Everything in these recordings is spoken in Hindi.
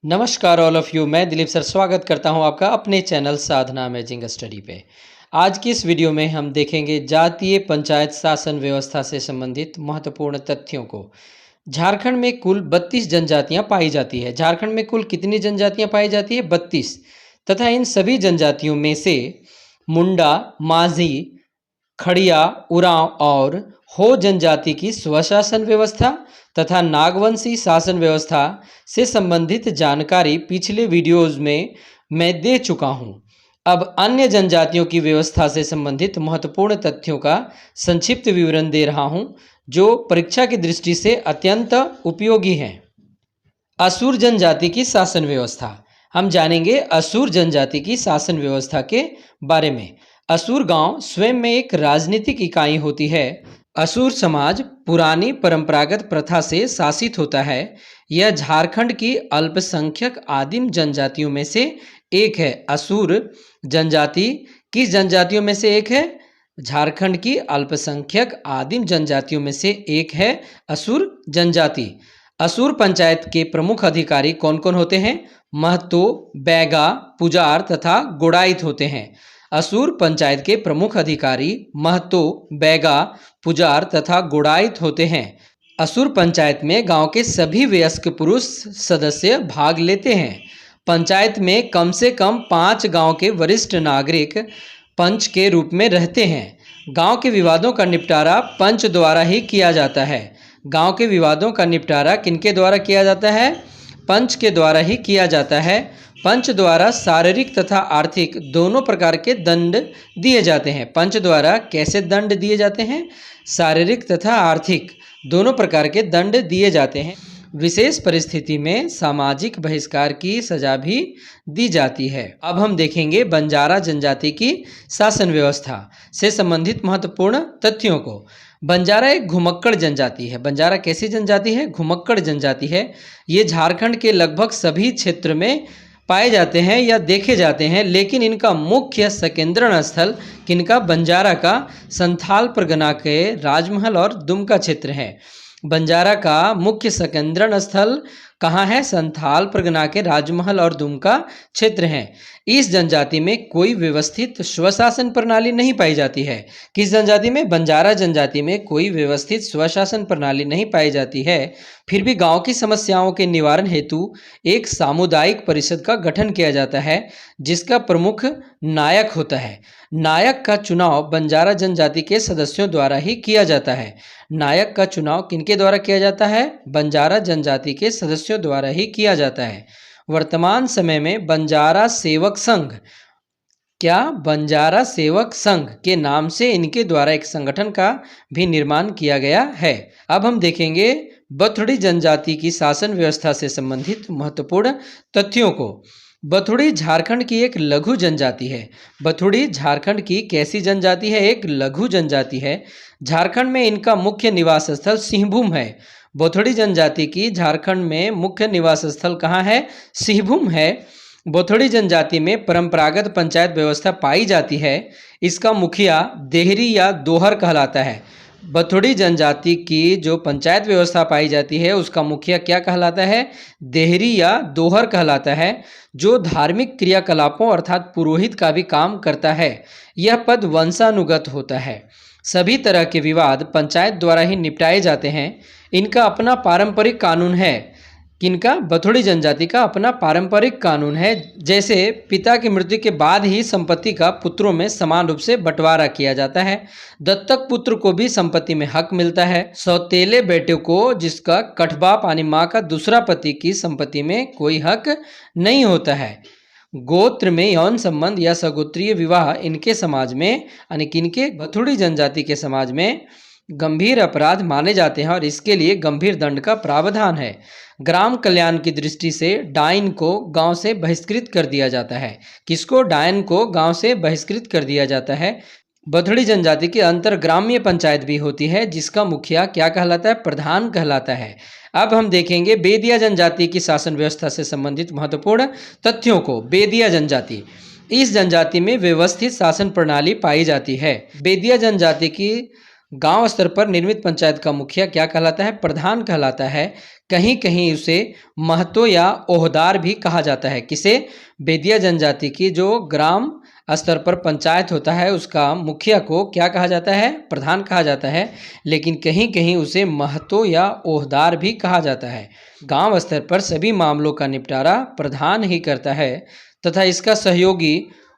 नमस्कार ऑल ऑफ यू। मैं दिलीप सर स्वागत करता हूं आपका अपने चैनल साधना अमेजिंग स्टडी पे। आज की इस वीडियो में हम देखेंगे जातीय पंचायत शासन व्यवस्था से संबंधित महत्वपूर्ण तथ्यों को। झारखंड में कुल 32 जनजातियां पाई जाती है। झारखंड में कुल कितनी जनजातियां पाई जाती है? 32। तथा इन सभी जनजातियों में से मुंडा, माझी, खड़िया, उरांव और हो जनजाति की स्वशासन व्यवस्था तथा नागवंशी शासन व्यवस्था से संबंधित जानकारी पिछले वीडियोज में मैं दे चुका हूं। अब अन्य जनजातियों की व्यवस्था से संबंधित महत्वपूर्ण तथ्यों का संक्षिप्त विवरण दे रहा हूं, जो परीक्षा की दृष्टि से अत्यंत उपयोगी हैं। असुर जनजाति की शासन व्यवस्था। हम जानेंगे असुर जनजाति की शासन व्यवस्था के बारे में। असुर गांव स्वयं में एक राजनीतिक इकाई होती है। असुर समाज पुरानी परंपरागत प्रथा से शासित होता है। यह झारखंड की अल्पसंख्यक आदिम जनजातियों में से एक है। असुर जनजाति किस जनजातियों में से एक है? झारखंड की अल्पसंख्यक आदिम जनजातियों में से एक है असुर जनजाति। असुर पंचायत के प्रमुख अधिकारी कौन कौन होते हैं? महतो, बैगा, पुजार तथा गोड़ाइत होते हैं। असुर पंचायत के प्रमुख अधिकारी महतो, बैगा, पुजार तथा गोड़ाइत होते हैं। असुर पंचायत में गांव के सभी वयस्क पुरुष सदस्य भाग लेते हैं। पंचायत में कम से कम 5 गांव के वरिष्ठ नागरिक पंच के रूप में रहते हैं। गांव के विवादों का निपटारा पंच द्वारा ही किया जाता है। गांव के विवादों का निपटारा किनके द्वारा किया जाता है? पंच के द्वारा ही किया जाता है। पंच द्वारा शारीरिक तथा आर्थिक दोनों प्रकार के दंड दिए जाते हैं। पंच द्वारा कैसे दंड दिए जाते हैं? शारीरिक तथा आर्थिक दोनों प्रकार के दंड दिए जाते हैं। विशेष परिस्थिति में सामाजिक बहिष्कार की सजा भी दी जाती है। अब हम देखेंगे बंजारा जनजाति की शासन व्यवस्था से संबंधित महत्वपूर्ण तथ्यों को। बंजारा एक घुमक्कड़ जनजाति है। बंजारा कैसी जनजाति है? घुमक्कड़ जनजाति है। ये झारखंड के लगभग सभी क्षेत्र में पाए जाते हैं या देखे जाते हैं, लेकिन इनका मुख्य संकेंद्रण स्थल किनका? बंजारा का संथाल परगना के राजमहल और दुमका क्षेत्र है। बंजारा का मुख्य संकेंद्रण स्थल कहाँ है? संथाल परगना के राजमहल और दुमका क्षेत्र है। इस जनजाति में कोई व्यवस्थित स्वशासन प्रणाली नहीं पाई जाती है। किस जनजाति में? बंजारा जनजाति में कोई व्यवस्थित स्वशासन प्रणाली नहीं पाई जाती है। फिर भी गांव की समस्याओं के निवारण हेतु एक सामुदायिक परिषद का गठन किया जाता है, जिसका प्रमुख नायक होता है। नायक का चुनाव बंजारा जनजाति के सदस्यों द्वारा ही किया जाता है। नायक का चुनाव किनके द्वारा किया जाता है? बंजारा जनजाति के सदस्यों द्वारा ही किया जाता है। वर्तमान समय में बंजारा सेवक संघ, क्या? बंजारा सेवक संघ के नाम से इनके द्वारा एक संगठन का भी निर्माण किया गया है। अब हम देखेंगे बथुड़ी जनजाति की शासन व्यवस्था से संबंधित महत्वपूर्ण तथ्यों को। बथुड़ी झारखंड की एक लघु जनजाति है। बथुड़ी झारखंड की कैसी जनजाति है? एक लघु जनजाति है। झारखंड में इनका मुख्य निवास स्थल सिंहभूम है। बथुड़ी जनजाति की झारखंड में मुख्य निवास स्थल कहाँ है? सिंहभूम है। बथुड़ी जनजाति में परंपरागत पंचायत व्यवस्था पाई जाती है। इसका मुखिया देहरी या दोहर कहलाता है। बथुड़ी जनजाति की जो पंचायत व्यवस्था पाई जाती है उसका मुखिया क्या कहलाता है? देहरी या दोहर कहलाता है, जो धार्मिक क्रियाकलापों अर्थात पुरोहित का भी काम करता है। यह पद वंशानुगत होता है। सभी तरह के विवाद पंचायत द्वारा ही निपटाए जाते हैं। इनका अपना पारंपरिक कानून है। किनका? बथुड़ी जनजाति का अपना पारंपरिक कानून है। जैसे पिता की मृत्यु के बाद ही संपत्ति का पुत्रों में समान रूप से बंटवारा किया जाता है। दत्तक पुत्र को भी संपत्ति में हक मिलता है। सौतेले बेटे को, जिसका कटबाप यानी माँ का दूसरा पति की संपत्ति में कोई हक नहीं होता है। गोत्र में यौन संबंध या सगोत्रीय विवाह इनके समाज में यानी किनके? बथुड़ी जनजाति के समाज में गंभीर अपराध माने जाते हैं और इसके लिए गंभीर दंड का प्रावधान है। ग्राम कल्याण की दृष्टि से डायन को गांव से बहिष्कृत कर दिया जाता है। किसको? डायन को गांव से बहिष्कृत कर दिया जाता है। बथुड़ी जनजाति की अंतर ग्राम्य पंचायत भी होती है, जिसका मुखिया क्या कहलाता है? प्रधान कहलाता है। अब हम देखेंगे बेदिया जनजाति की शासन व्यवस्था से संबंधित महत्वपूर्ण तथ्यों को। बेदिया जनजाति, इस जनजाति में व्यवस्थित शासन प्रणाली पाई जाती है। बेदिया जनजाति की गांव स्तर पर निर्मित पंचायत का मुखिया क्या कहलाता है? प्रधान कहलाता है। कहीं कहीं उसे महतो या ओहदार भी कहा जाता है। किसे? बेदिया जनजाति की जो ग्राम स्तर पर पंचायत होता है उसका मुखिया को क्या कहा जाता है? प्रधान कहा जाता है। लेकिन कहीं कहीं उसे महतो या ओहदार भी कहा जाता है। गांव स्तर पर सभी मामलों का निपटारा प्रधान ही करता है तथा इसका सहयोगी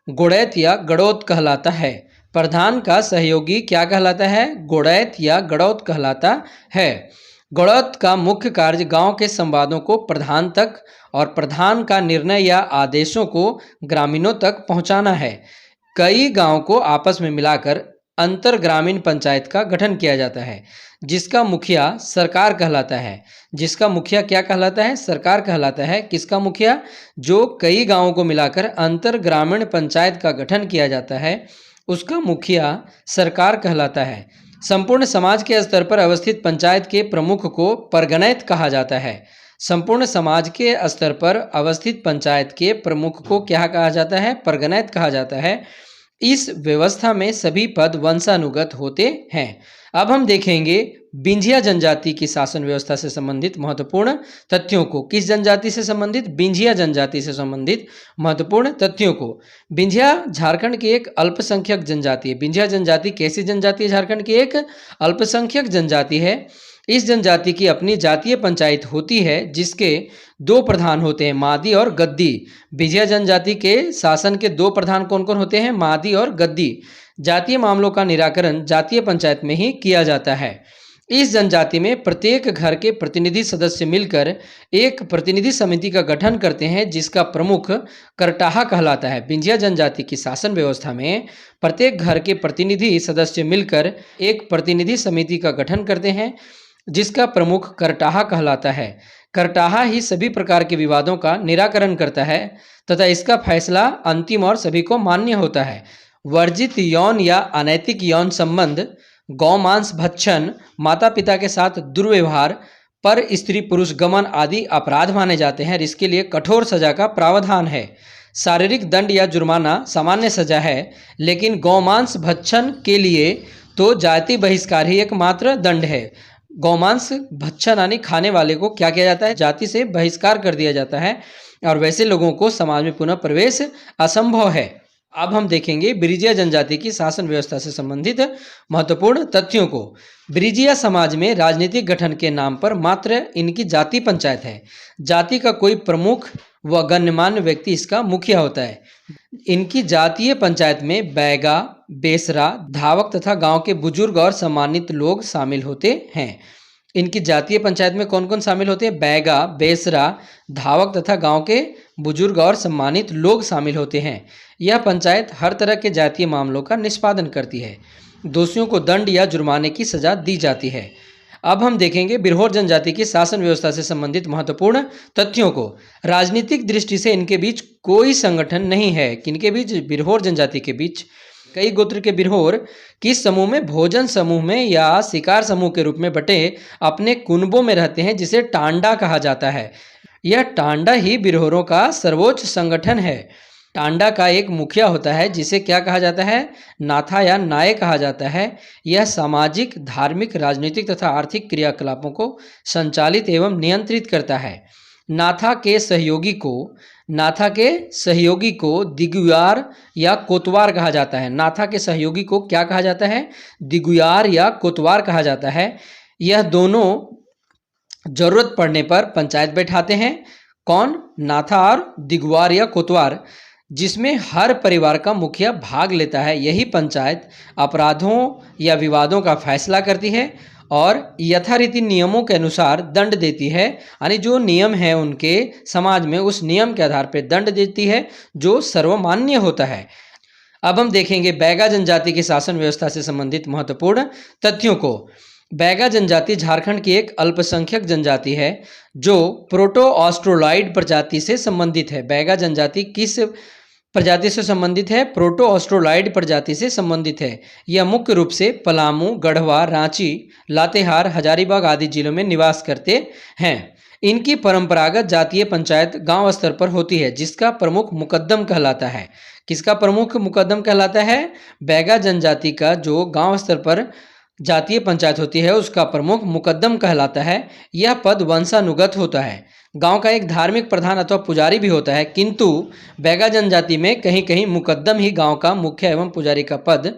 गोड़ैत या गड़ौत कहलाता है। प्रधान का सहयोगी क्या कहलाता है? गोड़ैत या गड़ौत कहलाता है। गड़ौत का मुख्य कार्य गांव के संवादों को प्रधान तक और प्रधान का निर्णय या आदेशों को ग्रामीणों तक पहुंचाना है। कई गांवों को आपस में मिलाकर अंतर ग्रामीण पंचायत का गठन किया जाता है जिसका मुखिया सरकार कहलाता है। जिसका मुखिया क्या कहलाता है? सरकार कहलाता है। किसका मुखिया? जो कई गांवों को मिलाकर अंतर ग्रामीण पंचायत का गठन किया जाता है उसका मुखिया सरकार कहलाता है। संपूर्ण समाज के स्तर पर अवस्थित पंचायत के प्रमुख को परगनैत कहा जाता है। संपूर्ण समाज के स्तर पर अवस्थित पंचायत के प्रमुख को क्या कहा जाता है? परगनैत कहा जाता है। इस व्यवस्था में सभी पद वंशानुगत होते हैं। अब हम देखेंगे बिंझिया जनजाति की शासन व्यवस्था से संबंधित महत्वपूर्ण तथ्यों को। किस जनजाति से संबंधित? बिंझिया जनजाति से संबंधित महत्वपूर्ण तथ्यों को। बिंझिया झारखंड की एक अल्पसंख्यक जनजाति है। बिंझिया जनजाति कैसी जनजाति है? झारखंड की एक अल्पसंख्यक जनजाति है। इस जनजाति की अपनी जातीय पंचायत होती है जिसके दो प्रधान होते हैं, मादी और गद्दी। बिंझिया जनजाति के शासन के दो प्रधान कौन कौन होते हैं? मादी और गद्दी। जातीय मामलों का निराकरण जातीय पंचायत में ही किया जाता है। इस जनजाति में प्रत्येक घर के प्रतिनिधि सदस्य मिलकर एक प्रतिनिधि समिति का गठन करते हैं जिसका प्रमुख करटाहा कहलाता है। बिंझिया जनजाति की शासन व्यवस्था में प्रत्येक घर के प्रतिनिधि सदस्य मिलकर एक प्रतिनिधि समिति का गठन करते हैं जिसका प्रमुख करटाहा कहलाता है। करटाहा ही सभी प्रकार के विवादों का निराकरण करता है तथा इसका फैसला अंतिम और सभी को मान्य होता है। वर्जित यौन या अनैतिक यौन संबंध, गौमांस भक्षण, माता पिता के साथ दुर्व्यवहार, पर स्त्री पुरुष गमन आदि अपराध माने जाते हैं और इसके लिए कठोर सजा का प्रावधान है। शारीरिक दंड या जुर्माना सामान्य सजा है, लेकिन गौमांस भक्षण के लिए तो जाति बहिष्कार ही एकमात्र दंड है। गौमांस भक्षण यानी खाने वाले को क्या किया जाता है? जाति से बहिष्कार कर दिया जाता है और वैसे लोगों को समाज में पुनः प्रवेश असंभव है। अब हम देखेंगे ब्रिजिया जनजाति की शासन व्यवस्था से संबंधित महत्वपूर्ण तथ्यों को। ब्रिजिया समाज में राजनीतिक गठन के नाम पर मात्र इनकी जाति पंचायत है। जाति का कोई प्रमुख व गण्यमान्य व्यक्ति इसका मुखिया होता है। इनकी जातीय पंचायत में बैगा, बेसरा, धावक तथा गांव के बुजुर्ग और सम्मानित लोग शामिल होते हैं। इनकी जातीय पंचायत में कौन कौन शामिल होते हैं? बैगा, बेसरा, धावक तथा गांव के बुजुर्ग और सम्मानित लोग शामिल होते हैं। यह पंचायत हर तरह के जातीय मामलों का निष्पादन करती है। दोषियों को दंड या जुर्माने की सजा दी जाती है। अब हम देखेंगे बिरहोर जनजाति की शासन व्यवस्था से संबंधित महत्वपूर्ण तथ्यों को। राजनीतिक दृष्टि से इनके बीच कोई संगठन नहीं है। किनके बीच? बिरहोर जनजाति के बीच। कई गोत्र के बिरहोर किस समूह में? भोजन समूह में या शिकार समूह के रूप में बटे अपने कुनबों में रहते हैं जिसे टांडा कहा जाता है। यह टांडा ही बिरहोरों का सर्वोच्च संगठन है। टांडा का एक मुखिया होता है जिसे क्या कहा जाता है? नाथा या नाये कहा जाता है। यह सामाजिक, धार्मिक, राजनीतिक तथा आर्थिक क्रियाकलापों को संचालित एवं नियंत्रित करता है। नाथा के सहयोगी को दिगुयार या कोतवार कहा जाता है। नाथा के सहयोगी को क्या कहा जाता है? दिगुयार या कोतवार कहा जाता है। यह दोनों जरूरत पड़ने पर पंचायत बैठाते हैं। कौन? नाथा और दिगुआर या कोतवार, जिसमें हर परिवार का मुखिया भाग लेता है। यही पंचायत अपराधों या विवादों का फैसला करती है और यथारीति नियमों के अनुसार दंड देती है। यानी जो नियम है उनके समाज में उस नियम के आधार पर दंड देती है जो सर्वमान्य होता है। अब हम देखेंगे बैगा जनजाति की शासन व्यवस्था से संबंधित महत्वपूर्ण तथ्यों को। बैगा जनजाति झारखंड की एक अल्पसंख्यक जनजाति है जो प्रोटो ऑस्ट्रोलॉइड प्रजाति से संबंधित है। बैगा जनजाति किस प्रजाति से संबंधित है? प्रोटो ऑस्ट्रोलॉइड प्रजाति से संबंधित है। यह मुख्य रूप से पलामू, गढ़वा, रांची, लातेहार, हजारीबाग आदि जिलों में निवास करते हैं। इनकी परंपरागत जातीय पंचायत गांव स्तर पर होती है जिसका प्रमुख मुकद्दम कहलाता है। किसका प्रमुख मुकद्दम कहलाता है? बैगा जनजाति का जो गांव स्तर पर जातीय पंचायत होती है उसका प्रमुख मुकद्दम कहलाता है। यह पद वंशानुगत होता है। गांव का एक धार्मिक प्रधान अथवा पुजारी भी होता है, किंतु बैगा जनजाति में कहीं कहीं मुकद्दम ही गांव का मुखिया एवं पुजारी का पद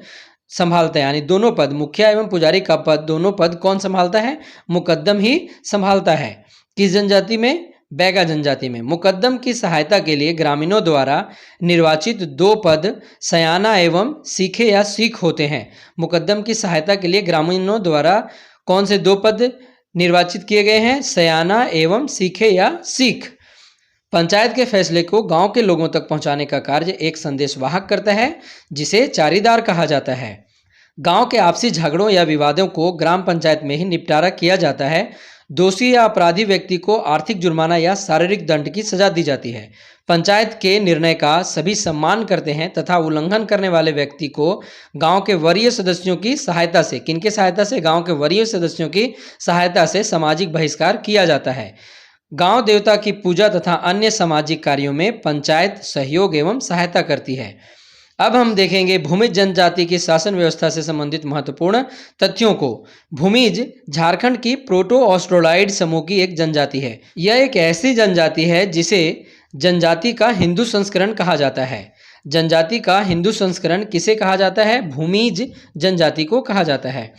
संभालता है। यानी दोनों पद, मुखिया एवं पुजारी का पद, दोनों पद कौन संभालता है? मुकद्दम ही संभालता है। किस जनजाति में? बैगा जनजाति में। मुकद्दम की सहायता के लिए ग्रामीणों द्वारा निर्वाचित दो पद सयाना एवं सीखे या सीख होते हैं। मुकद्दम की सहायता के लिए ग्रामीणों द्वारा कौन से दो पद निर्वाचित किए गए हैं? सयाना एवं सीखे या सीख। पंचायत के फैसले को गांव के लोगों तक पहुंचाने का कार्य एक संदेशवाहक करता है, जिसे चारीदार कहा जाता है। गांव के आपसी झगड़ों या विवादों को ग्राम पंचायत में ही निपटारा किया जाता है। दोषी या अपराधी व्यक्ति को आर्थिक जुर्माना या शारीरिक दंड की सजा दी जाती है। पंचायत के निर्णय का सभी सम्मान करते हैं तथा उल्लंघन करने वाले व्यक्ति को गांव के वरीय सदस्यों की सहायता से, किनके सहायता से? गांव के वरीय सदस्यों की सहायता से सामाजिक बहिष्कार किया जाता है। गांव देवता की पूजा तथा अन्य सामाजिक कार्यों में पंचायत सहयोग एवं सहायता करती है। अब हम देखेंगे भूमिज जनजाति की शासन व्यवस्था से संबंधित महत्वपूर्ण तथ्यों को। भूमिज झारखंड की प्रोटो ऑस्ट्रोलॉइड समूह की एक जनजाति है। यह एक ऐसी जनजाति है जिसे जनजाति का हिंदू संस्करण कहा जाता है। जनजाति का हिंदू संस्करण किसे कहा जाता है? भूमिज जनजाति को कहा जाता है।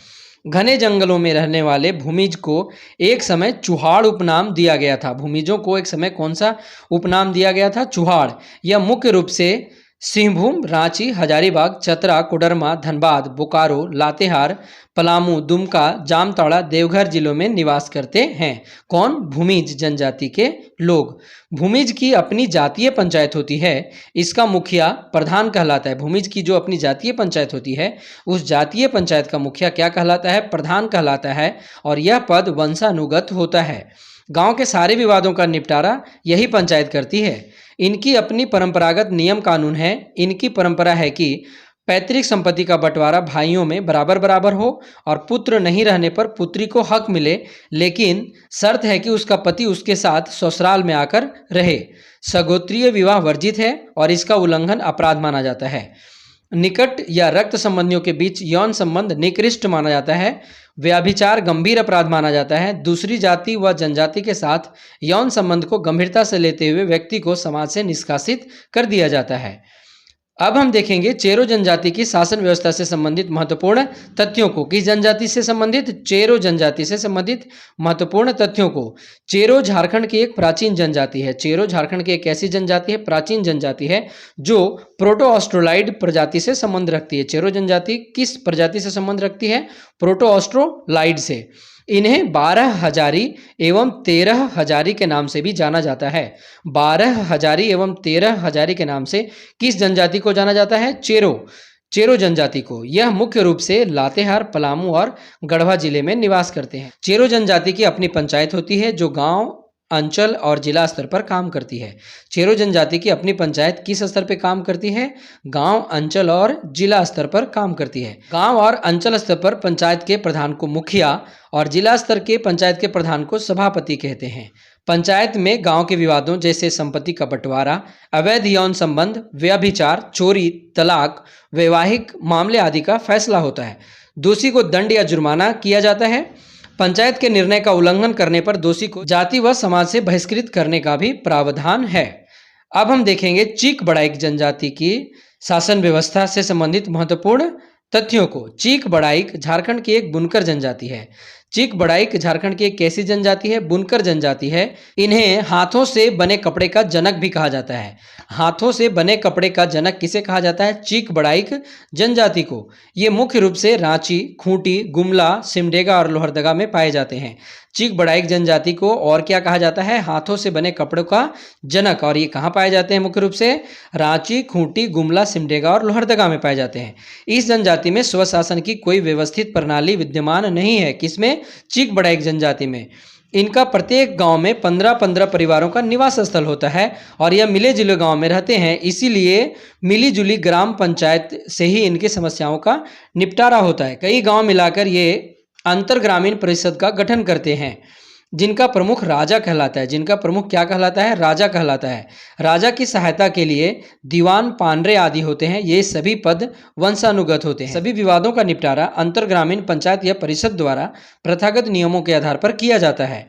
घने जंगलों में रहने वाले भूमिज को एक समय चुहाड़ उपनाम दिया गया था। भूमिजों को एक समय कौन सा उपनाम दिया गया था? चुहाड़। यह मुख्य रूप से सिंहभूम, रांची, हजारीबाग, चतरा, कोडरमा, धनबाद, बोकारो, लातेहार, पलामू, दुमका, जामताड़ा, देवघर जिलों में निवास करते हैं। कौन? भूमिज जनजाति के लोग। भूमिज की अपनी जातीय पंचायत होती है। इसका मुखिया प्रधान कहलाता है। भूमिज की जो अपनी जातीय पंचायत होती है उस जातीय पंचायत का मुखिया क्या कहलाता है? प्रधान कहलाता है। और यह पद वंशानुगत होता है। गांव के सारे विवादों का निपटारा यही पंचायत करती है। इनकी अपनी परंपरागत नियम कानून है। इनकी परंपरा है कि पैतृक संपत्ति का बंटवारा भाइयों में बराबर बराबर हो और पुत्र नहीं रहने पर पुत्री को हक मिले, लेकिन शर्त है कि उसका पति उसके साथ ससुराल में आकर रहे। सगोत्रीय विवाह वर्जित है और इसका उल्लंघन अपराध माना जाता है। निकट या रक्त संबंधियों के बीच यौन संबंध निकृष्ट माना जाता है। व्यभिचार गंभीर अपराध माना जाता है। दूसरी जाति व जनजाति के साथ यौन संबंध को गंभीरता से लेते हुए व्यक्ति को समाज से निष्कासित कर दिया जाता है। अब हम देखेंगे चेरो जनजाति की शासन व्यवस्था से संबंधित महत्वपूर्ण तथ्यों को। किस जनजाति से संबंधित? चेरो जनजाति से संबंधित महत्वपूर्ण तथ्यों को। चेरो झारखंड की एक प्राचीन जनजाति है। चेरो झारखंड की एक ऐसी जनजाति है, प्राचीन जनजाति है, जो प्रोटो ऑस्ट्रोलाइड प्रजाति से संबंध रखती है। चेरो जनजाति किस प्रजाति से संबंध रखती है? प्रोटो ऑस्ट्रोलाइड से। इन्हें 12 हजारी एवं 13 हजारी के नाम से भी जाना जाता है। 12 हजारी एवं 13 हजारी के नाम से किस जनजाति को जाना जाता है? चेरो जनजाति को। यह मुख्य रूप से लातेहार, पलामू और गढ़वा जिले में निवास करते हैं। चेरो जनजाति की अपनी पंचायत होती है जो गांव, अंचल और जिला स्तर पर काम करती है। चेरो जनजाति की अपनी पंचायत किस स्तर पर काम करती है? गांव, अंचल और जिला स्तर पर काम करती है। गांव और अंचल स्तर पर पंचायत के प्रधान को मुखिया और जिला स्तर के पंचायत के प्रधान को सभापति कहते हैं। पंचायत में गांव के विवादों जैसे संपत्ति का बंटवारा, अवैध यौन संबंध, व्यभिचार, चोरी, तलाक, वैवाहिक मामले आदि का फैसला होता है। दोषी को दंड या जुर्माना किया जाता है। पंचायत के निर्णय का उल्लंघन करने पर दोषी को जाति व समाज से बहिष्कृत करने का भी प्रावधान है। अब हम देखेंगे चीक बड़ाइक जनजाति की शासन व्यवस्था से संबंधित महत्वपूर्ण तथ्यों को। चीक बड़ाइक झारखंड की एक बुनकर जनजाति है। चीक बड़ाइक झारखंड की एक कैसी जनजाति है? बुनकर जनजाति है। इन्हें हाथों से बने कपड़े का जनक भी कहा जाता है। हाथों से बने कपड़े का जनक किसे कहा जाता है? चीक बड़ाइक जनजाति को। ये मुख्य रूप से रांची, खूंटी, गुमला, सिमडेगा और लोहरदगा में पाए जाते हैं। चीक बड़ाइक जनजाति को और क्या कहा जाता है? हाथों से बने कपड़ों का जनक। और ये कहाँ पाए जाते हैं? मुख्य रूप से रांची, खूंटी, गुमला, सिमडेगा और लोहरदगा में पाए जाते हैं। इस जनजाति में स्वशासन की कोई व्यवस्थित प्रणाली विद्यमान नहीं है। किसमें? चीक बड़ाइक जनजाति में। इनका प्रत्येक गांव में 15-15 परिवारों का निवास स्थल होता है और यह मिले जुले गांव में रहते हैं। इसीलिए मिली जुली ग्राम पंचायत से ही इनकी समस्याओं का निपटारा होता है। कई गांव मिलाकर ये अंतर ग्रामीण परिषद का गठन करते हैं। जिनका प्रमुख राजा कहलाता है। जिनका प्रमुख क्या कहलाता है? राजा कहलाता है। राजा की सहायता के लिए दीवान, पानरे आदि होते हैं। ये सभी पद वंशानुगत होते हैं। सभी विवादों का निपटारा अंतरग्रामीण पंचायत या परिषद द्वारा प्रथागत नियमों के आधार पर किया जाता है।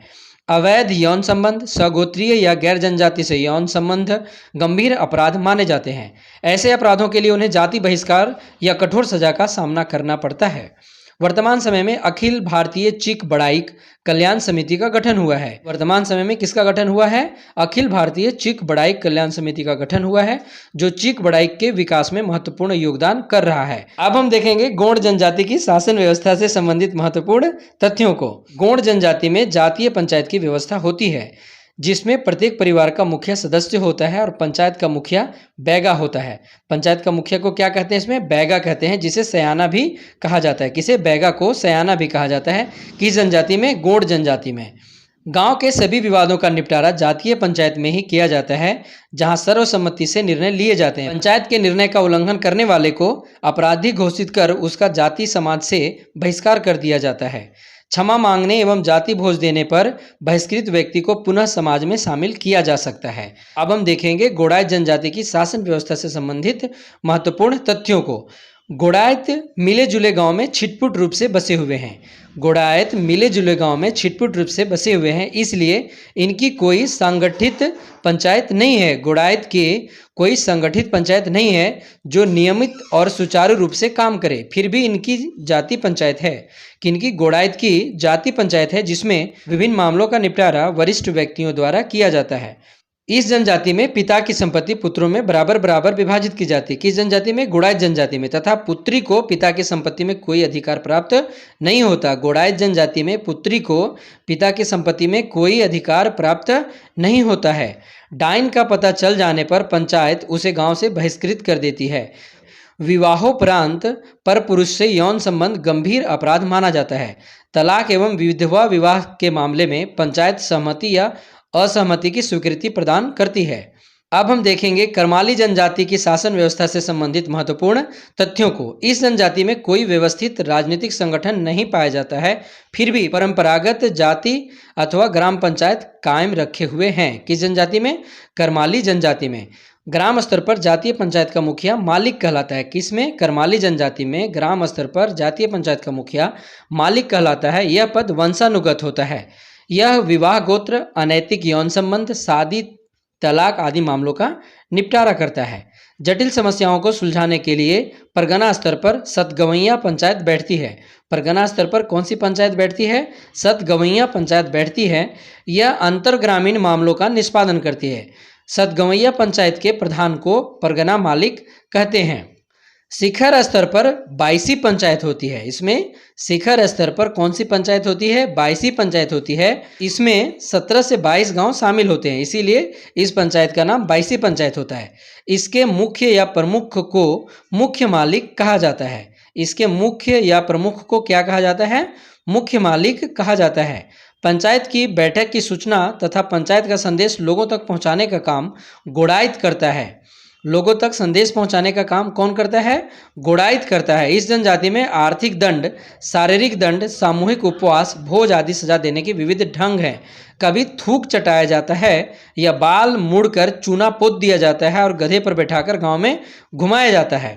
अवैध यौन संबंध, सगोत्रीय या गैर जनजाति से यौन संबंध गंभीर अपराध माने जाते हैं। ऐसे अपराधों के लिए उन्हें जाति बहिष्कार या कठोर सजा का सामना करना पड़ता है। वर्तमान समय में अखिल भारतीय चीक बड़ाइक कल्याण समिति का गठन हुआ है। वर्तमान समय में किसका गठन हुआ है? अखिल भारतीय चीक बड़ाइक कल्याण समिति का गठन हुआ है, जो चीक बड़ाइक के विकास में महत्वपूर्ण योगदान कर रहा है। अब हम देखेंगे गौड़ जनजाति की शासन व्यवस्था से संबंधित महत्वपूर्ण तथ्यों को। गौड़ जनजाति में जातीय पंचायत की व्यवस्था होती है, जिसमें प्रत्येक परिवार का मुखिया सदस्य होता है और पंचायत का मुखिया बैगा होता है। पंचायत का मुखिया को क्या कहते हैं? इसमें बैगा कहते हैं, जिसे सयाना भी कहा जाता है। किसे? बैगा को सयाना भी कहा जाता है। किस जनजाति में? गौड़ जनजाति में। गांव के सभी विवादों का निपटारा जातीय पंचायत में ही किया जाता है, जहां सर्वसम्मति से निर्णय लिए जाते हैं। पंचायत के निर्णय का उल्लंघन करने वाले को अपराधी घोषित कर उसका जाति समाज से बहिष्कार कर दिया जाता है। क्षमा मांगने एवं जाति भोज देने पर बहिष्कृत व्यक्ति को पुनः समाज में शामिल किया जा सकता है। अब हम देखेंगे गोड़ाइत जनजाति की शासन व्यवस्था से संबंधित महत्वपूर्ण तथ्यों को। गोड़ाइत मिले जुले गांव में छिटपुट रूप से बसे हुए हैं। गोड़ाइत मिले जुले गांव में छिटपुट रूप से बसे हुए हैं, इसलिए इनकी कोई संगठित पंचायत नहीं है। गोड़ाइत की कोई संगठित पंचायत नहीं है जो नियमित और सुचारू रूप से काम करे। फिर भी इनकी जाति पंचायत है। कि इनकी गोड़ाइत की जाति पंचायत है, जिसमें विभिन्न मामलों का निपटारा वरिष्ठ व्यक्तियों द्वारा किया जाता है। इस जनजाति में पिता की संपत्ति पुत्रों में बराबर बराबर विभाजित की जाती है। किस जनजाति में? गोड़ाइत जनजाति में। तथा पुत्री को पिता की संपत्ति में कोई अधिकार प्राप्त नहीं होता। गोड़ाइत जनजाति में पुत्री को पिता की संपत्ति में कोई अधिकार प्राप्त नहीं होता है। डाइन का पता चल जाने पर पंचायत उसे गांव से बहिष्कृत कर देती है। विवाहोपरांत पर पुरुष से यौन संबंध गंभीर अपराध माना जाता है। तलाक एवं विधवा विवाह के मामले में पंचायत सहमति या असहमति की स्वीकृति प्रदान करती है। अब हम देखेंगे करमाली जनजाति की शासन व्यवस्था से संबंधित महत्वपूर्ण तथ्यों को। इस जनजाति में कोई व्यवस्थित राजनीतिक संगठन नहीं पाया जाता है, फिर भी परंपरागत जाति अथवा ग्राम पंचायत कायम रखे हुए हैं। किस जनजाति में? करमाली जनजाति में। ग्राम स्तर पर जातीय पंचायत का मुखिया मालिक कहलाता है। किसमें? करमाली जनजाति में ग्राम स्तर पर जातीय पंचायत का मुखिया मालिक कहलाता है। यह पद वंशानुगत होता है। यह विवाह, गोत्र, अनैतिक यौन संबंध, शादी, तलाक आदि मामलों का निपटारा करता है। जटिल समस्याओं को सुलझाने के लिए परगना स्तर पर सतगवैया पंचायत बैठती है। परगना स्तर पर कौन सी पंचायत बैठती है? सतगवैया पंचायत बैठती है। यह अंतरग्रामीण मामलों का निष्पादन करती है। सतगवैया पंचायत के प्रधान को परगना मालिक कहते हैं। शिखर स्तर पर बाईसी पंचायत होती है। इसमें शिखर स्तर पर कौन सी पंचायत होती है? बाईसी पंचायत होती है। इसमें 17 से 22 गांव शामिल होते हैं, इसीलिए इस पंचायत का नाम बाईसी पंचायत होता है। इसके मुख्य या प्रमुख को मुख्य मालिक कहा जाता है। इसके मुख्य या प्रमुख को क्या कहा जाता है? मुख्य मालिक कहा जाता है। पंचायत की बैठक की सूचना तथा पंचायत का संदेश लोगों तक पहुंचाने का काम गोड़ाइत करता है। लोगों तक संदेश पहुंचाने का काम कौन करता है? गोड़ाइत करता है। इस जनजाति में आर्थिक दंड, शारीरिक दंड, सामूहिक उपवास, भोज आदि सजा देने के विविध ढंग हैं। कभी थूक चटाया जाता है या बाल मुड़कर चूना पोत दिया जाता है और गधे पर बैठाकर गांव में घुमाया जाता है।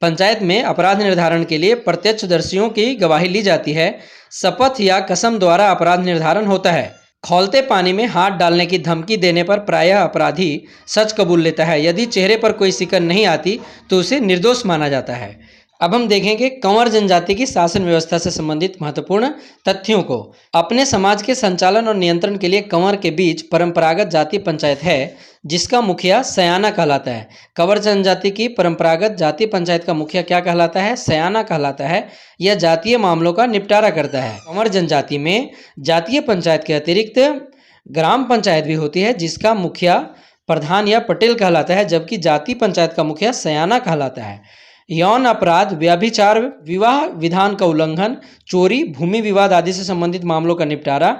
पंचायत में अपराध निर्धारण के लिए प्रत्यक्षदर्शियों की गवाही ली जाती है। शपथ या कसम द्वारा अपराध निर्धारण होता है। खौलते पानी में हाथ डालने की धमकी देने पर प्रायः अपराधी सच कबूल लेता है। यदि चेहरे पर कोई सिकन नहीं आती तो उसे निर्दोष माना जाता है। अब हम देखेंगे कंवर जनजाति की शासन व्यवस्था से संबंधित महत्वपूर्ण तथ्यों को। अपने समाज के संचालन और नियंत्रण के लिए कंवर के बीच परंपरागत जाति पंचायत है, जिसका मुखिया सयाना कहलाता है। कंवर जनजाति की परंपरागत जाति पंचायत का मुखिया क्या कहलाता है? सयाना कहलाता है। यह जातीय मामलों का निपटारा करता है। कंवर जनजाति में जातीय पंचायत के अतिरिक्त ग्राम पंचायत भी होती है, जिसका मुखिया प्रधान या पटेल कहलाता है, जबकि जाति पंचायत का मुखिया सयाना कहलाता है। यौन अपराध, व्यभिचार, विवाह विधान का उल्लंघन, चोरी, भूमि विवाद आदि से संबंधित मामलों का निपटारा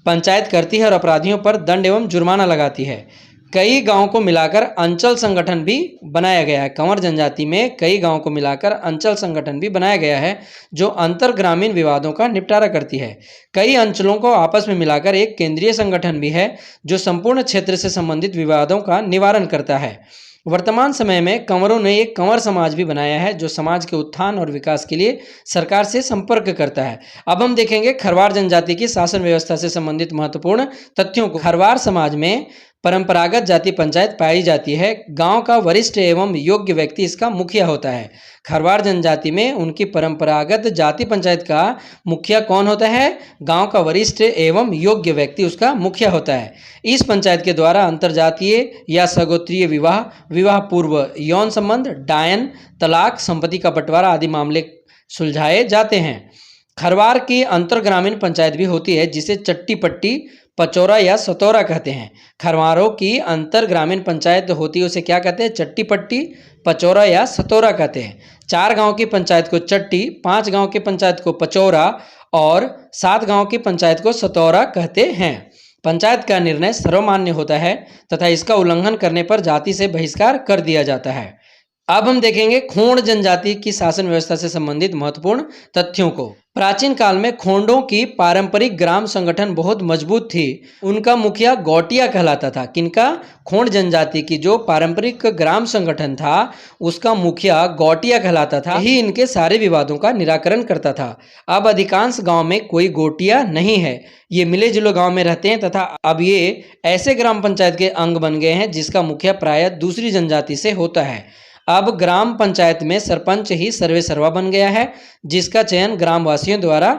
पंचायत करती है और अपराधियों पर दंड एवं जुर्माना लगाती है। कई गांवों को मिलाकर अंचल संगठन भी बनाया गया है। कंवर जनजाति में कई गांवों को मिलाकर अंचल संगठन भी बनाया गया है जो अंतर ग्रामीण विवादों का निपटारा करती है। कई अंचलों को आपस में मिलाकर एक केंद्रीय संगठन भी है जो संपूर्ण क्षेत्र से संबंधित विवादों का निवारण करता है। वर्तमान समय में कंवरों ने एक कंवर समाज भी बनाया है जो समाज के उत्थान और विकास के लिए सरकार से संपर्क करता है। अब हम देखेंगे खरवार जनजाति की शासन व्यवस्था से संबंधित महत्वपूर्ण तथ्यों को। खरवार समाज में परंपरागत जाति पंचायत पाई जाती है। गांव का वरिष्ठ एवं योग्य व्यक्ति इसका मुखिया होता है। खरवार जनजाति में उनकी परंपरागत जाति पंचायत का मुखिया कौन होता है? गांव का वरिष्ठ एवं योग्य व्यक्ति उसका मुखिया होता है। इस पंचायत के द्वारा अंतरजातीय या सगोत्रीय विवाह, विवाह पूर्व यौन संबंध, डायन, तलाक, संपत्ति का बंटवारा आदि मामले सुलझाए जाते हैं। खरवार की अंतर ग्रामीण पंचायत भी होती है जिसे चट्टी पट्टी, पचौरा या सतौरा कहते हैं। खरवारों की अंतर ग्रामीण पंचायत होती है उसे क्या कहते हैं? चट्टी पट्टी, पचौरा या सतौरा कहते हैं। 4 गांव की पंचायत को चट्टी, 5 गांव की पंचायत को पचौरा और 7 गांव की पंचायत को सतौरा कहते हैं। पंचायत का निर्णय सर्वमान्य होता है तथा इसका उल्लंघन करने पर जाति से बहिष्कार कर दिया जाता है। अब हम देखेंगे खोंड जनजाति की शासन व्यवस्था से संबंधित महत्वपूर्ण तथ्यों को। प्राचीन काल में खोंडों की पारंपरिक ग्राम संगठन बहुत मजबूत थी। उनका मुखिया गौटिया कहलाता था। किनका? खोंड जनजाति की जो पारंपरिक ग्राम संगठन था उसका मुखिया गौटिया कहलाता था। ही इनके सारे विवादों का निराकरण करता था। अब अधिकांश गांव में कोई गौटिया नहीं है, ये मिले जुले गांव में रहते हैं तथा अब ये ऐसे ग्राम पंचायत के अंग बन गए हैं जिसका मुखिया प्रायः दूसरी जनजाति से होता है। अब ग्राम पंचायत में सरपंच ही सर्वे सर्वा बन गया है जिसका चयन ग्रामवासियों द्वारा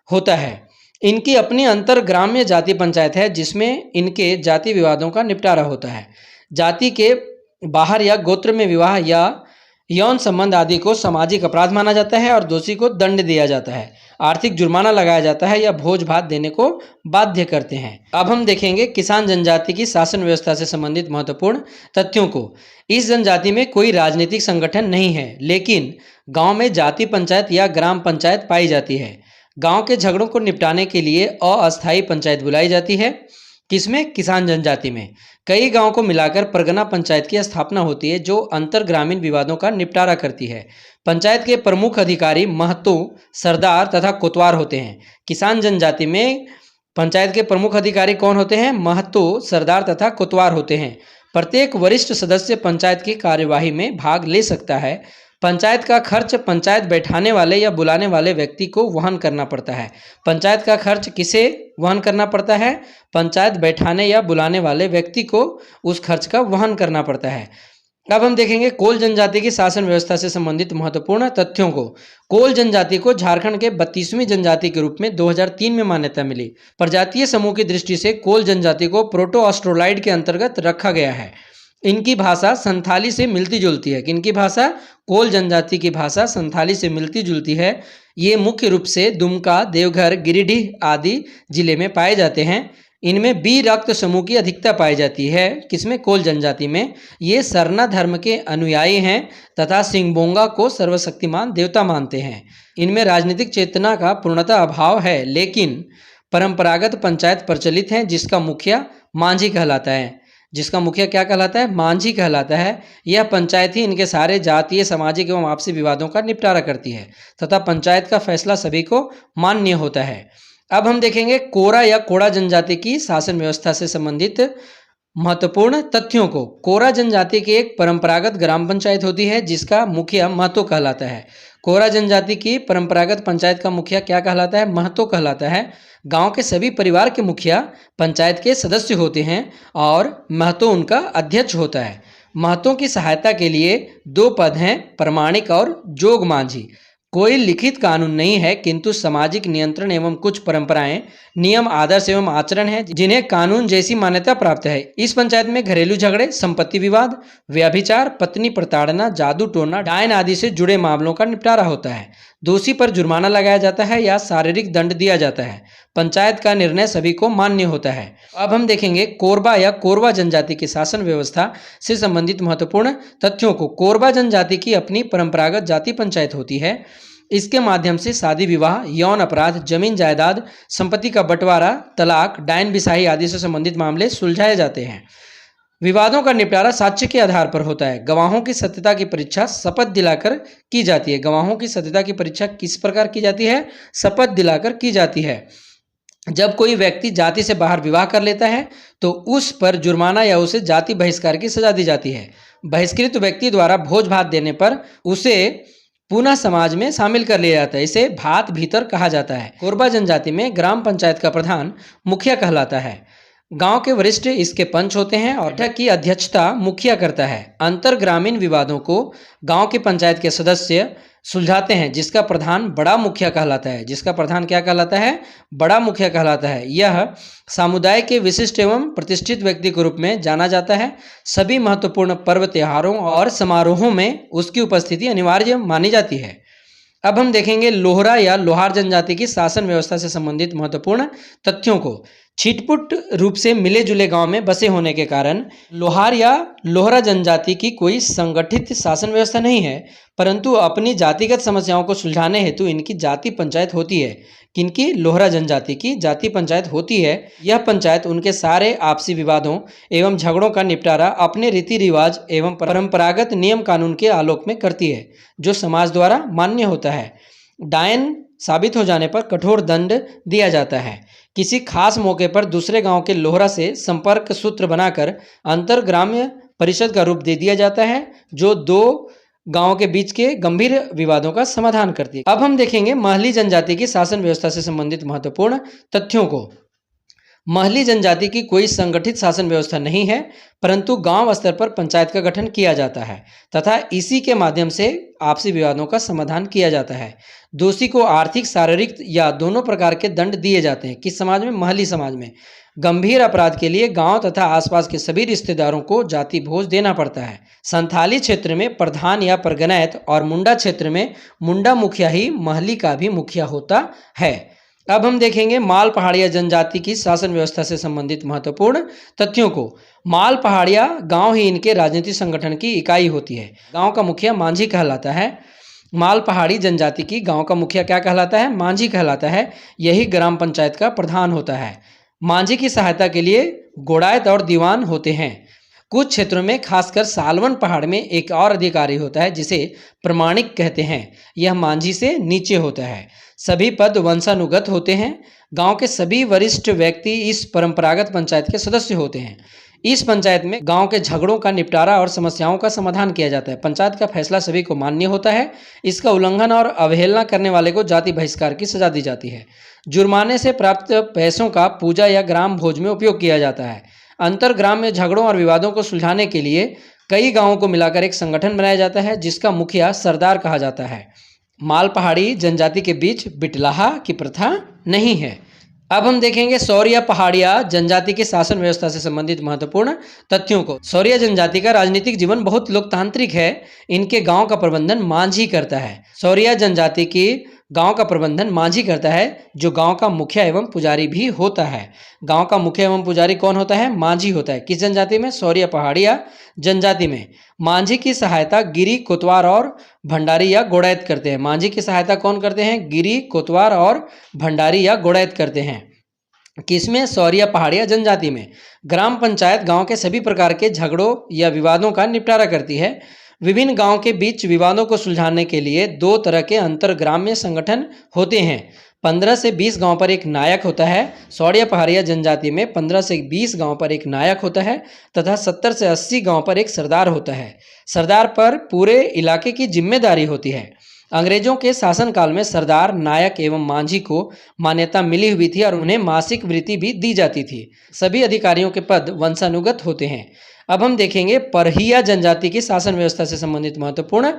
होता है। इनकी अपनी अंतर ग्राम्य जाति पंचायत है जिसमें इनके जाति विवादों का निपटारा होता है। जाति के बाहर या गोत्र में विवाह या यौन संबंध आदि को सामाजिक अपराध माना जाता है और दोषी को दंड दिया जाता है, आर्थिक जुर्माना लगाया जाता है या भोज भात देने को बाध्य करते हैं। अब हम देखेंगे किसान जनजाति की शासन व्यवस्था से संबंधित महत्वपूर्ण तथ्यों को। इस जनजाति में कोई राजनीतिक संगठन नहीं है लेकिन गांव में जाति पंचायत या ग्राम पंचायत पाई जाती है। गांव के झगड़ों को निपटाने के लिए अस्थायी पंचायत बुलाई जाती है। किसमें? किसान जनजाति में। कई गांवों को मिलाकर परगना पंचायत की स्थापना होती है जो अंतर ग्रामीण विवादों का निपटारा करती है। पंचायत के प्रमुख अधिकारी महतो, सरदार तथा कोतवार होते हैं। किसान जनजाति में पंचायत के प्रमुख अधिकारी कौन होते हैं? महतो, सरदार तथा कोतवार होते हैं। प्रत्येक वरिष्ठ सदस्य पंचायत की कार्यवाही में भाग ले सकता है। पंचायत का खर्च पंचायत बैठाने वाले या बुलाने वाले व्यक्ति को वहन करना पड़ता है। पंचायत का खर्च किसे वहन करना पड़ता है? पंचायत बैठाने या बुलाने वाले व्यक्ति को उस खर्च का वहन करना पड़ता है। अब हम देखेंगे कोल जनजाति की शासन व्यवस्था से संबंधित महत्वपूर्ण तथ्यों को। कोल जनजाति को झारखंड के 32वीं जनजाति के रूप में 2003 में मान्यता मिली। प्रजातीय समूह की दृष्टि से कोल जनजाति को प्रोटो ऑस्ट्रोलाइड के अंतर्गत रखा गया है। इनकी भाषा संथाली से मिलती जुलती है। किनकी भाषा? कोल जनजाति की भाषा संथाली से मिलती जुलती है। ये मुख्य रूप से दुमका, देवघर, गिरिडीह आदि जिले में पाए जाते हैं। इनमें बी रक्त समूह की अधिकता पाई जाती है। किसमें? कोल जनजाति में। ये सरना धर्म के अनुयायी हैं तथा सिंगबोंगा को सर्वशक्तिमान देवता मानते हैं। इनमें राजनीतिक चेतना का पूर्णतः अभाव है लेकिन परंपरागत पंचायत प्रचलित है जिसका मुखिया मांझी कहलाता है। जिसका मुखिया क्या कहलाता है? मांझी कहलाता है। यह पंचायत ही इनके सारे जातीय, सामाजिक एवं आपसी विवादों का निपटारा करती है तथा पंचायत का फैसला सभी को मान्य होता है। अब हम देखेंगे कोरा या कोड़ा जनजाति की शासन व्यवस्था से संबंधित महत्वपूर्ण तथ्यों को। कोरा जनजाति की एक परंपरागत ग्राम पंचायत होती है जिसका मुखिया महतो कहलाता है। कोरा जनजाति की परंपरागत पंचायत का मुखिया क्या कहलाता है? महतो कहलाता है। गांव के सभी परिवार के मुखिया पंचायत के सदस्य होते हैं और महतो उनका अध्यक्ष होता है। महतों की सहायता के लिए 2 पद हैं, प्रमाणिक और जोग मांझी। कोई लिखित कानून नहीं है किंतु सामाजिक नियंत्रण एवं कुछ परंपराएं, नियम, आदर्श एवं आचरण हैं जिन्हें कानून जैसी मान्यता प्राप्त है। इस पंचायत में घरेलू झगड़े, संपत्ति विवाद, व्यभिचार, पत्नी प्रताड़ना, जादू टोना, डायन आदि से जुड़े मामलों का निपटारा होता है। दोषी पर जुर्माना लगाया जाता है या शारीरिक दंड दिया जाता है। पंचायत का निर्णय सभी को मान्य होता है। अब हम देखेंगे कोरबा या कोरवा जनजाति की शासन व्यवस्था से संबंधित महत्वपूर्ण तथ्यों को। कोरबा जनजाति की अपनी परंपरागत जाति पंचायत होती है। इसके माध्यम से शादी विवाह, यौन अपराध, जमीन जायदाद, संपत्ति का बंटवारा, तलाक, डायन बिसाही आदि से संबंधित मामले सुलझाए जाते हैं। विवादों का निपटारा साक्ष्य के आधार पर होता है। गवाहों की सत्यता की परीक्षा शपथ दिलाकर की जाती है। गवाहों की सत्यता की परीक्षा किस प्रकार की जाती है? शपथ दिलाकर की जाती है। जब कोई व्यक्ति जाति से बाहर विवाह कर लेता है तो उस पर जुर्माना या उसे जाति बहिष्कार की सजा दी जाती है। बहिष्कृत व्यक्ति द्वारा भोज भात देने पर उसे पुनः समाज में शामिल कर लिया जाता है। इसे भात भीतर कहा जाता है। कोरबा जनजाति में ग्राम पंचायत का प्रधान मुखिया कहलाता है। गांव के वरिष्ठ इसके पंच होते हैं और बैठक की अध्यक्षता मुखिया करता है। अंतर ग्रामीण विवादों को गांव की पंचायत के सदस्य सुलझाते हैं, जिसका प्रधान बड़ा मुखिया कहलाता है। जिसका प्रधान क्या कहलाता है? बड़ा मुखिया कहलाता है। यह समुदाय के विशिष्ट एवं प्रतिष्ठित व्यक्ति के रूप में जाना जाता है। सभी महत्वपूर्ण पर्व, त्योहारों और समारोहों में उसकी उपस्थिति अनिवार्य मानी जाती है। अब हम देखेंगे लोहरा या लोहार जनजाति की शासन व्यवस्था से संबंधित महत्वपूर्ण तथ्यों को। छिटपुट रूप से मिले जुले गांव में बसे होने के कारण लोहार या लोहरा जनजाति की कोई संगठित शासन व्यवस्था नहीं है, परंतु अपनी जातिगत समस्याओं को सुलझाने हेतु इनकी जाति पंचायत होती है। किनकी? लोहरा जनजाति की जाति पंचायत होती है। यह पंचायत उनके सारे आपसी विवादों एवं झगड़ों का निपटारा अपने रीति रिवाज एवं परंपरागत नियम कानून के आलोक में करती है, जो समाज द्वारा मान्य होता है। डायन साबित हो जाने पर कठोर दंड दिया जाता है। किसी खास मौके पर दूसरे गांव के लोहरा से संपर्क सूत्र बनाकर अंतर ग्राम्य परिषद का रूप दे दिया जाता है, जो दो गांव के बीच के गंभीर विवादों का समाधान करती है। अब हम देखेंगे महली जनजाति की शासन व्यवस्था से संबंधित महत्वपूर्ण तथ्यों को। महली जनजाति की कोई संगठित शासन व्यवस्था नहीं है, परंतु गांव स्तर पर पंचायत का गठन किया जाता है तथा इसी के माध्यम से आपसी विवादों का समाधान किया जाता है। दोषी को आर्थिक, शारीरिक या दोनों प्रकार के दंड दिए जाते हैं। किस समाज में? महली समाज में। गंभीर अपराध के लिए गांव तथा आसपास के सभी रिश्तेदारों को जाति भोज देना पड़ता है। संथाली क्षेत्र में प्रधान या परगनैत और मुंडा क्षेत्र में मुंडा मुखिया ही महली का भी मुखिया होता है। अब हम देखेंगे माल पहाड़िया जनजाति की शासन व्यवस्था से संबंधित महत्वपूर्ण तथ्यों को। माल पहाड़िया गांव ही इनके राजनीतिक संगठन की इकाई होती है। गांव का मुखिया मांझी कहलाता है। माल पहाड़ी जनजाति की गांव का मुखिया क्या कहलाता है? मांझी कहलाता है। यही ग्राम पंचायत का प्रधान होता है। मांझी की सहायता के लिए गोड़ायत और दीवान होते हैं। कुछ क्षेत्रों में खासकर सालवन पहाड़ में एक और अधिकारी होता है जिसे प्रमाणिक कहते हैं। यह मांझी से नीचे होता है। सभी पद वंशानुगत होते हैं। गांव के सभी वरिष्ठ व्यक्ति इस परंपरागत पंचायत के सदस्य होते हैं। इस पंचायत में गांव के झगड़ों का निपटारा और समस्याओं का समाधान किया जाता है। पंचायत का फैसला सभी को मान्य होता है। इसका उल्लंघन और अवहेलना करने वाले को जाति बहिष्कार की सजा दी जाती है। जुर्माने से प्राप्त पैसों का पूजा या ग्राम भोज में उपयोग किया जाता है। अंतर ग्राम में झगड़ों और विवादों को सुलझाने के लिए कई गांवों को मिलाकर एक संगठन बनाया जाता है, जिसका मुखिया सरदार कहा जाता है। माल पहाड़ी जनजाति के बीच बिटलाहा की प्रथा नहीं है। अब हम देखेंगे सौरिया पहाड़िया जनजाति के शासन व्यवस्था से संबंधित महत्वपूर्ण तथ्यों को। सौरिया जनजाति का राजनीतिक जीवन बहुत लोकतांत्रिक है। इनके गांव का प्रबंधन मांझी करता है। सौरिया जनजाति की गांव का प्रबंधन मांझी करता है, जो गांव का मुखिया एवं पुजारी भी होता है। गांव का मुखिया एवं पुजारी कौन होता है? मांझी होता है। किस जनजाति में? सौरिया पहाड़िया जनजाति में। मांझी की सहायता गिरी, कोतवार और भंडारी या गोड़ैत करते हैं। मांझी की सहायता कौन करते हैं? गिरी, कोतवार और भंडारी या गोड़ैत करते हैं। किसमें? सौरिया पहाड़िया जनजाति में। ग्राम पंचायत गांव के सभी प्रकार के झगड़ों या विवादों का निपटारा करती है। विभिन्न गांव के बीच विवादों को सुलझाने के लिए दो तरह के अंतरग्राम्य संगठन होते हैं। 15 से 20 गांव पर एक नायक होता है। सौरिया पहाड़िया जनजाति में 15 से 20 गांव पर एक नायक होता है तथा 70 से 80 गांव पर एक सरदार होता है। सरदार पर पूरे इलाके की जिम्मेदारी होती है। अंग्रेजों के शासनकाल में सरदार, नायक एवं मांझी को मान्यता मिली हुई थी और उन्हें मासिक वृत्ति भी दी जाती थी। सभी अधिकारियों के पद वंशानुगत होते हैं। अब हम देखेंगे परहिया जनजाति की शासन व्यवस्था से संबंधित महत्वपूर्ण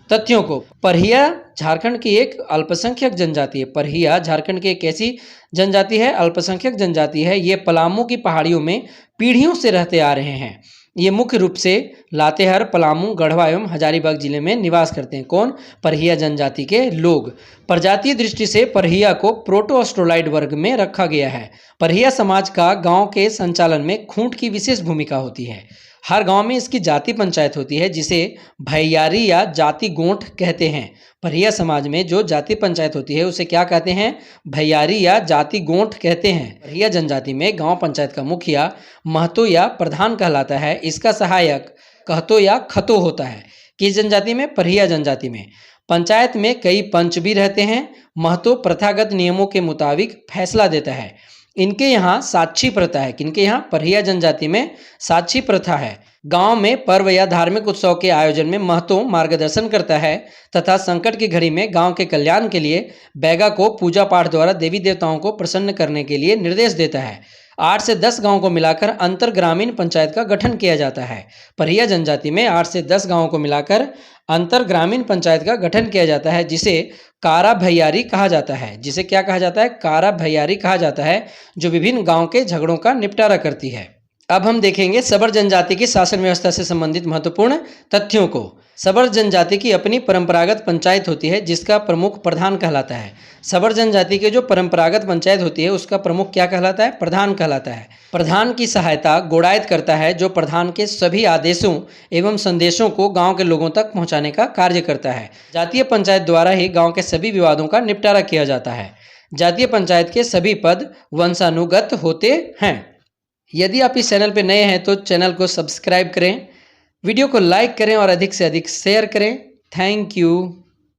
तथ्यों को। परहिया झारखंड की एक अल्पसंख्यक जनजाति है। परहिया झारखंड की एक ऐसी जनजाति है, अल्पसंख्यक जनजाति है। ये पलामू की पहाड़ियों में पीढ़ियों से रहते आ रहे हैं। ये मुख्य रूप से लातेहार, पलामू, गढ़वा एवं हजारीबाग जिले में निवास करते हैं। कौन? परहिया जनजाति के लोग। प्रजातीय दृष्टि से परहिया को प्रोटो ऑस्ट्रोलाइड वर्ग में रखा गया है। परहिया समाज का गांव के संचालन में खूंट की विशेष भूमिका होती है। हर गांव में इसकी जाति पंचायत होती है जिसे भैयारी या जाति गोंठ कहते हैं। परिया समाज में जो जाति पंचायत होती है उसे क्या कहते हैं? भैयारी या जाति गोंठ कहते हैं। परिया जनजाति में गांव पंचायत का मुखिया महतो या प्रधान कहलाता है। इसका सहायक कहतो या खतो होता है। किस जनजाति में? परिया जनजाति में। पंचायत में कई पंच भी रहते हैं। महतो प्रथागत नियमों के मुताबिक फैसला देता है। इनके यहाँ साक्षी प्रथा है। किनके यहाँ? परिया जनजाति में साक्षी प्रथा है। गांव में पर्व या धार्मिक उत्सव के आयोजन में महतो मार्गदर्शन करता है तथा संकट की घड़ी में गांव के कल्याण के लिए बैगा को पूजा पाठ द्वारा देवी देवताओं को प्रसन्न करने के लिए निर्देश देता है। 8 से 10 गांव को मिलाकर अंतर ग्रामीण पंचायत का गठन किया जाता है। परिया जनजाति में 8 से 10 गांवों को मिलाकर अंतर ग्रामीण पंचायत का गठन किया जाता है जिसे कारा भैयारी कहा जाता है। जिसे क्या कहा जाता है? कारा भैयारी कहा जाता है, जो विभिन्न गांव के झगड़ों का निपटारा करती है। अब हम देखेंगे सबर जनजाति की शासन व्यवस्था से संबंधित महत्वपूर्ण तथ्यों को। सबर जनजाति की अपनी परंपरागत पंचायत होती है जिसका प्रमुख प्रधान कहलाता है। सबर जनजाति की जो परंपरागत पंचायत होती है उसका प्रमुख क्या कहलाता है? प्रधान कहलाता है। प्रधान की सहायता गोड़ायत करता है जो प्रधान के सभी आदेशों एवं संदेशों को गांव के लोगों तक पहुंचाने का कार्य करता है। जातीय पंचायत द्वारा ही गांव के सभी विवादों का निपटारा किया जाता है। जातीय पंचायत के सभी पद वंशानुगत होते हैं। यदि आप इस चैनल पर नए हैं तो चैनल को सब्सक्राइब करें, वीडियो को लाइक करें और अधिक से अधिक शेयर करें। Thank you.